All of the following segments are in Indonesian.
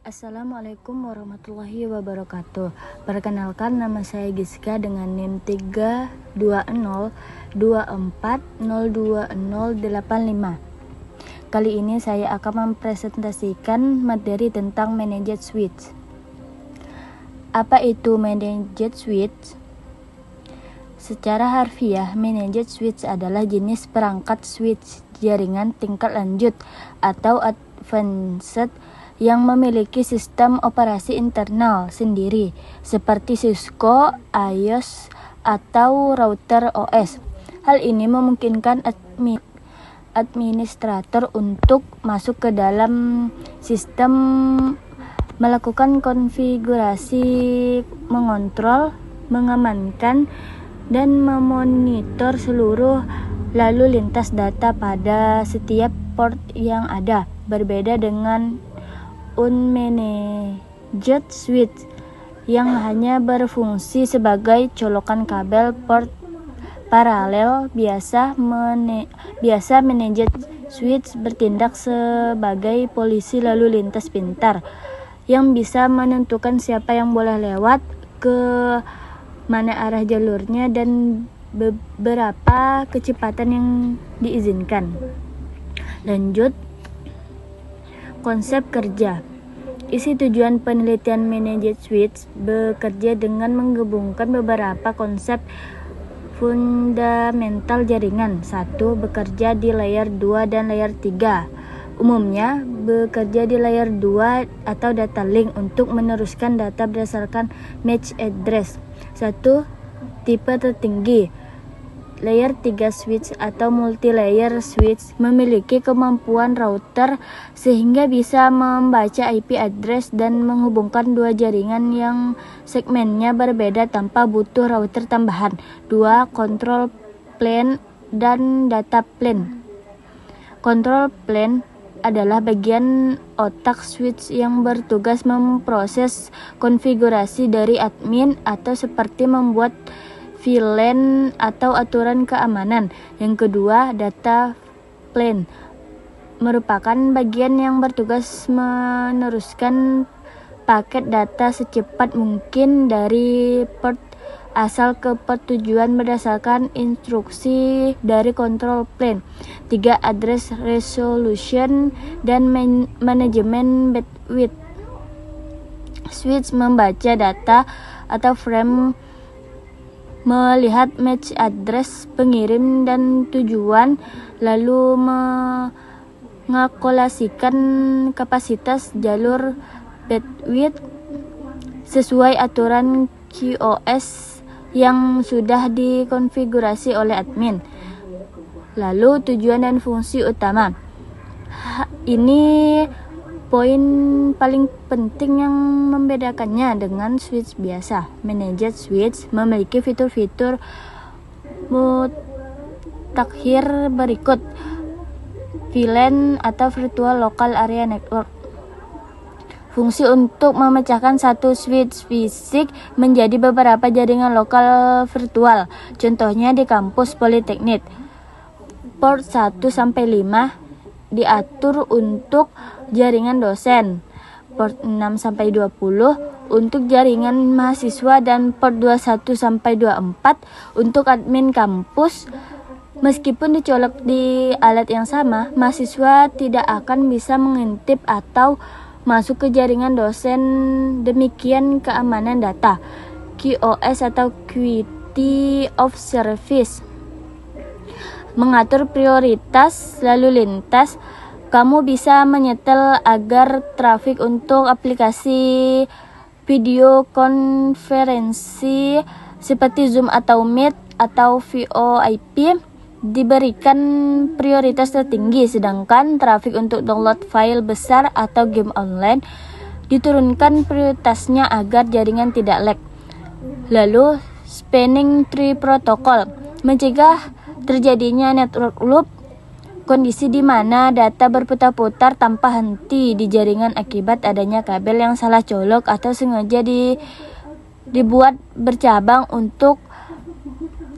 Assalamualaikum warahmatullahi wabarakatuh. Perkenalkan, nama saya Giska dengan NIM 32024020085. Kali ini saya akan mempresentasikan materi tentang managed switch. Apa itu managed switch? Secara harfiah, managed switch adalah jenis perangkat switch jaringan tingkat lanjut atau advanced yang memiliki sistem operasi internal sendiri seperti Cisco, iOS, atau router OS. Hal ini memungkinkan administrator untuk masuk ke dalam sistem, melakukan konfigurasi, mengontrol, mengamankan, dan memonitor seluruh lalu lintas data pada setiap port yang ada. Berbeda dengan unmanaged switch yang hanya berfungsi sebagai colokan kabel port paralel. Biasa managed switch bertindak sebagai polisi lalu lintas pintar yang bisa menentukan siapa yang boleh lewat, ke mana arah jalurnya, dan beberapa kecepatan yang diizinkan. Lanjut, konsep kerja. Isi tujuan penelitian managed switch bekerja dengan menggabungkan beberapa konsep fundamental jaringan. 1. Bekerja di layer 2 dan layer 3. Umumnya bekerja di layer 2 atau data link untuk meneruskan data berdasarkan MAC address. 1. Tipe tertinggi layer 3 switch atau multi-layer switch memiliki kemampuan router sehingga bisa membaca IP address dan menghubungkan dua jaringan yang segmennya berbeda tanpa butuh router tambahan. 2. Control plane dan data plane. Control plane adalah bagian otak switch yang bertugas memproses konfigurasi dari admin atau seperti membuat VLAN atau aturan keamanan. Yang kedua, data plane merupakan bagian yang bertugas meneruskan paket data secepat mungkin dari port asal ke port tujuan berdasarkan instruksi dari control plane. 3. Address resolution dan manajemen bandwidth. Switch membaca data atau frame, melihat MAC address pengirim dan tujuan, lalu mengalkulasikan kapasitas jalur bandwidth sesuai aturan QoS yang sudah dikonfigurasi oleh admin. Lalu tujuan dan fungsi utama. Ini poin paling penting yang membedakannya dengan switch biasa. Managed switch memiliki fitur-fitur mutakhir berikut. VLAN atau Virtual Local Area Network. Fungsi untuk memecahkan satu switch fisik menjadi beberapa jaringan lokal virtual. Contohnya di kampus Politeknik. Port 1-5 diatur untuk jaringan dosen, port 6-20 untuk jaringan mahasiswa, dan port 21-24 untuk admin kampus. Meskipun dicolok di alat yang sama, mahasiswa tidak akan bisa mengintip atau masuk ke jaringan dosen. Demikian keamanan data. QoS atau Quality of Service mengatur prioritas lalu lintas. Kamu bisa menyetel agar trafik untuk aplikasi video konferensi seperti Zoom atau Meet atau VoIP diberikan prioritas tertinggi, sedangkan trafik untuk download file besar atau game online diturunkan prioritasnya agar jaringan tidak lag. Lalu, spanning tree protocol mencegah terjadinya network loop, kondisi di mana data berputar-putar tanpa henti di jaringan akibat adanya kabel yang salah colok atau sengaja dibuat bercabang untuk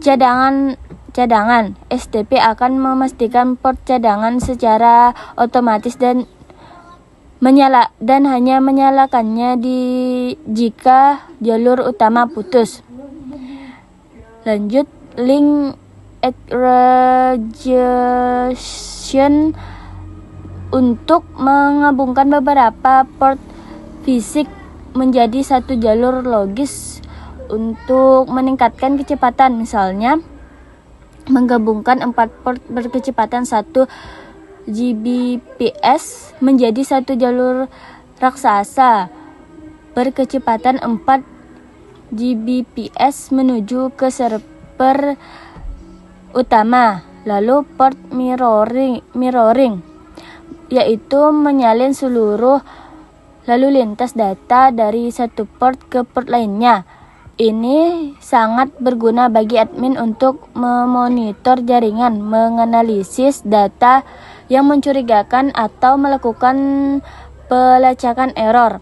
cadangan. STP akan memastikan port cadangan secara otomatis dan hanya menyalakannya jika jalur utama putus. Lanjut, link aggregation untuk menggabungkan beberapa port fisik menjadi satu jalur logis untuk meningkatkan kecepatan. Misalnya, menggabungkan 4 port berkecepatan 1 Gbps menjadi satu jalur raksasa berkecepatan 4 Gbps menuju ke server utama. Lalu port mirroring yaitu menyalin seluruh lalu lintas data dari satu port ke port lainnya. Ini sangat berguna bagi admin untuk memonitor jaringan, menganalisis data yang mencurigakan atau melakukan pelacakan error.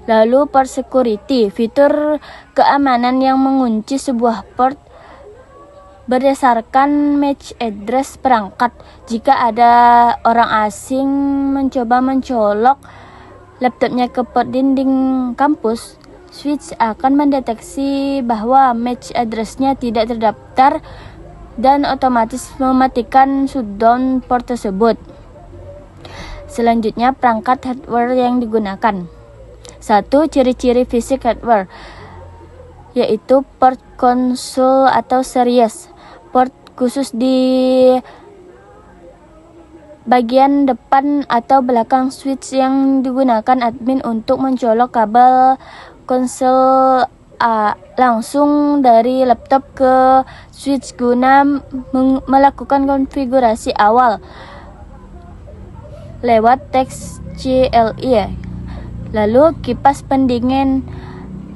Lalu port security, fitur keamanan yang mengunci sebuah port berdasarkan MAC address perangkat. Jika ada orang asing mencoba mencolok laptopnya ke port dinding kampus, switch akan mendeteksi bahwa MAC address-nya tidak terdaftar dan otomatis mematikan shutdown port tersebut. Selanjutnya, perangkat hardware yang digunakan. 1. Ciri-ciri fisik hardware, yaitu port konsol atau series. Port khusus di bagian depan atau belakang switch yang digunakan admin untuk mencolok kabel konsol langsung dari laptop ke switch guna melakukan konfigurasi awal lewat teks CLI. Lalu kipas pendingin,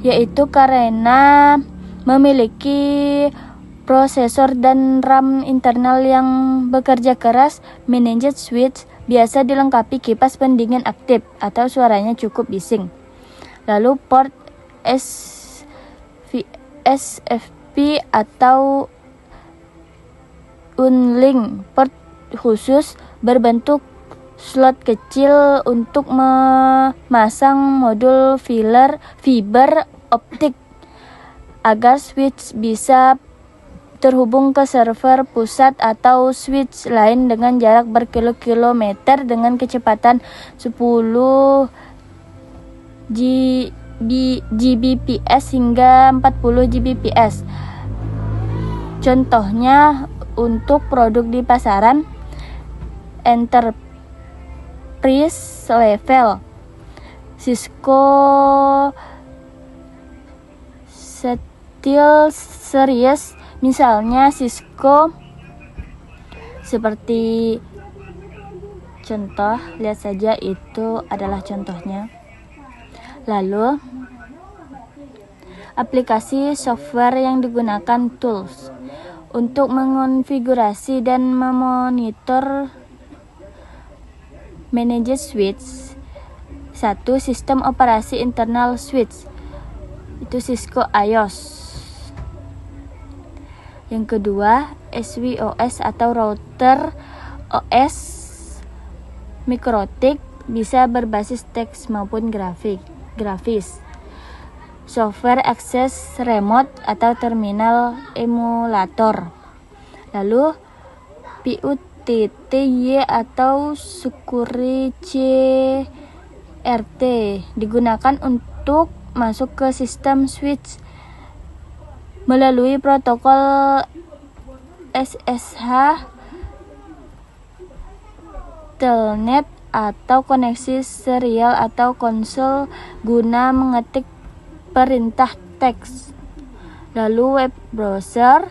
yaitu karena memiliki prosesor dan RAM internal yang bekerja keras, managed switch biasa dilengkapi kipas pendingin aktif atau suaranya cukup bising. Lalu port SFP atau unlink, port khusus berbentuk slot kecil untuk memasang modul fiber optik agar switch bisa terhubung ke server pusat atau switch lain dengan jarak berkilo-kilometer dengan kecepatan 10 Gbps hingga 40 Gbps. Contohnya untuk produk di pasaran enterprise level, Cisco Steel Series, misalnya Cisco seperti contoh, lihat saja itu adalah contohnya. Lalu aplikasi software yang digunakan, tools untuk mengonfigurasi dan memonitor managed switch. 1. Sistem operasi internal switch, itu Cisco IOS. Yang kedua, SWOS atau router OS mikrotik, bisa berbasis teks maupun grafis. Software access remote atau terminal emulator. Lalu PUTTY atau Security CRT digunakan untuk masuk ke sistem switch melalui protokol SSH, telnet atau koneksi serial atau konsol guna mengetik perintah teks. Lalu web browser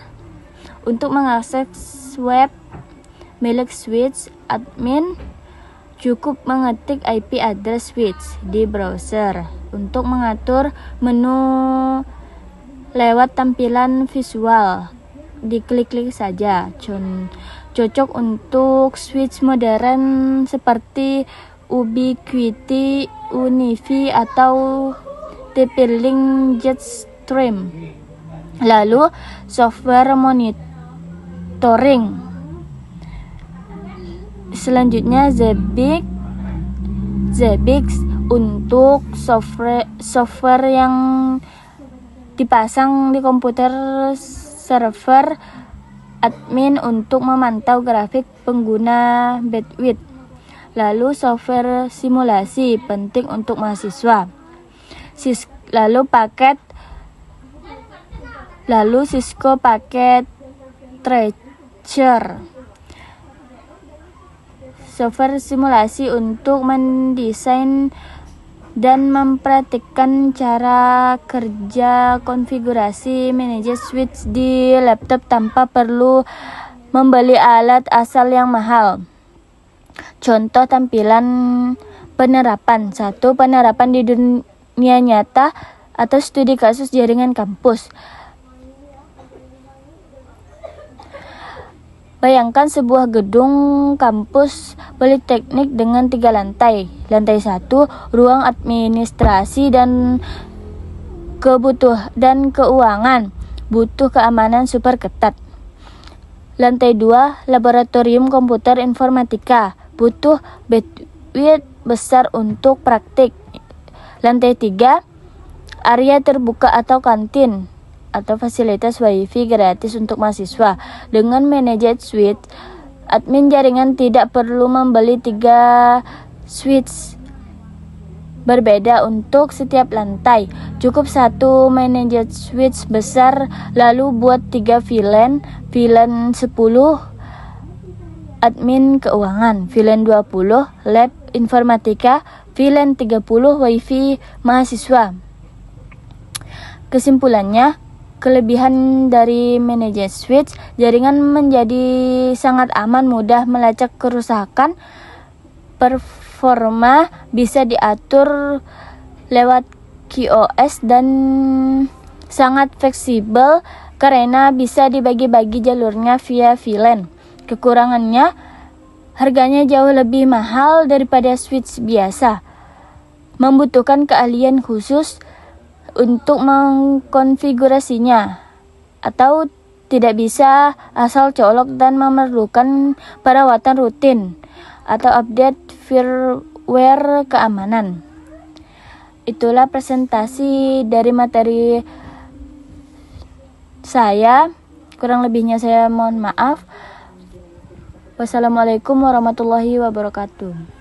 untuk mengakses web milik switch, admin cukup mengetik IP address switch di browser untuk mengatur menu lewat tampilan visual. Diklik-klik saja. Cocok untuk switch modern seperti Ubiquiti, Unifi atau TP-Link Jetstream. Lalu software monitoring. Selanjutnya Zabbix untuk software yang dipasang di komputer server admin untuk memantau grafik pengguna bandwidth. Lalu software simulasi penting untuk mahasiswa. Lalu Cisco paket Tracer, software simulasi untuk mendesain dan mempraktikkan cara kerja konfigurasi manage switch di laptop tanpa perlu membeli alat asal yang mahal. Contoh tampilan penerapan. 1. Penerapan di dunia nyata atau studi kasus jaringan kampus. Bayangkan sebuah gedung kampus politeknik dengan 3 lantai. Lantai 1, ruang administrasi dan keuangan. Butuh keamanan super ketat. Lantai 2, laboratorium komputer informatika. Butuh bandwidth besar untuk praktik. Lantai 3, area terbuka atau kantin atau fasilitas wifi gratis untuk mahasiswa. Dengan managed switch, admin jaringan tidak perlu membeli 3 switch berbeda untuk setiap lantai. Cukup 1 managed switch besar, lalu buat 3 VLAN 10 admin keuangan, VLAN 20 lab informatika, VLAN 30 wifi mahasiswa. Kesimpulannya, kelebihan dari managed switch, jaringan menjadi sangat aman, mudah melacak kerusakan, performa bisa diatur lewat QoS dan sangat fleksibel karena bisa dibagi-bagi jalurnya via VLAN. Kekurangannya, harganya jauh lebih mahal daripada switch biasa, membutuhkan keahlian khusus untuk mengkonfigurasinya, atau tidak bisa asal colok dan memerlukan perawatan rutin atau update firmware keamanan. Itulah presentasi dari materi saya. Kurang lebihnya saya mohon maaf. Wassalamualaikum warahmatullahi wabarakatuh.